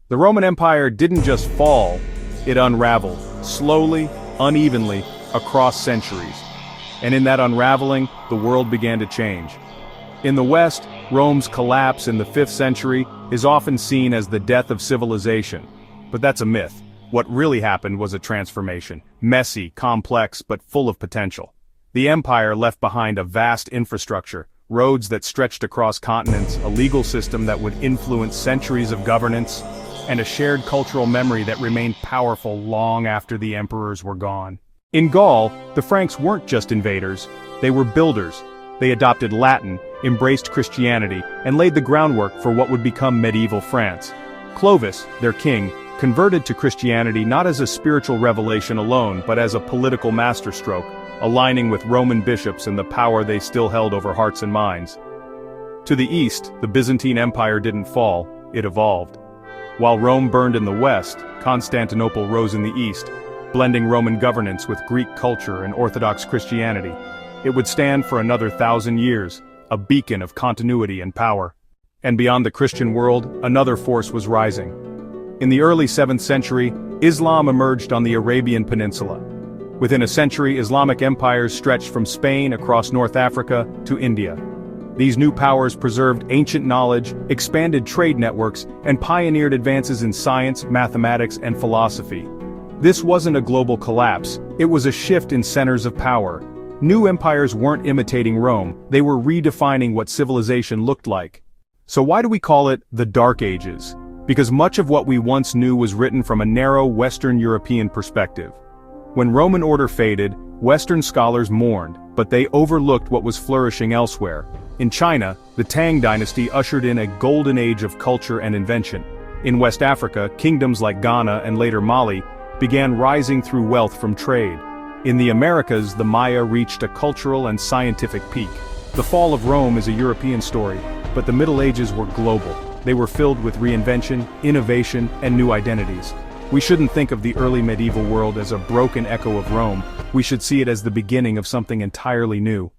The Roman Empire didn't just fall, it unraveled, slowly, unevenly, across centuries. And in that unraveling, the world began to change. In the West, Rome's collapse in the 5th century is often seen as the death of civilization. But that's a myth. What really happened was a transformation, messy, complex, but full of potential. The empire left behind a vast infrastructure, roads that stretched across continents, a legal system that would influence centuries of governance, and a shared cultural memory that remained powerful long after the emperors were gone. In Gaul, the Franks weren't just invaders, they were builders. They adopted Latin, embraced Christianity, and laid the groundwork for what would become medieval France. Clovis, their king, converted to Christianity not as a spiritual revelation alone, but as a political masterstroke, aligning with Roman bishops and the power they still held over hearts and minds. To the east, the Byzantine Empire didn't fall, it evolved. While Rome burned in the west, Constantinople rose in the east, blending Roman governance with Greek culture and Orthodox Christianity. It would stand for another 1,000 years, a beacon of continuity and power. And beyond the Christian world, another force was rising. In the early 7th century, Islam emerged on the Arabian Peninsula. Within a century, Islamic empires stretched from Spain across North Africa to India. These new powers preserved ancient knowledge, expanded trade networks, and pioneered advances in science, mathematics, and philosophy. This wasn't a global collapse, it was a shift in centers of power. New empires weren't imitating Rome, they were redefining what civilization looked like. So why do we call it the Dark Ages? Because much of what we once knew was written from a narrow Western European perspective. When Roman order faded, Western scholars mourned, but they overlooked what was flourishing elsewhere. In China, the Tang dynasty ushered in a golden age of culture and invention. In West Africa, kingdoms like Ghana and later Mali began rising through wealth from trade. In the Americas, the Maya reached a cultural and scientific peak. The fall of Rome is a European story, but the Middle Ages were global. They were filled with reinvention, innovation, and new identities. We shouldn't think of the early medieval world as a broken echo of Rome. We should see it as the beginning of something entirely new.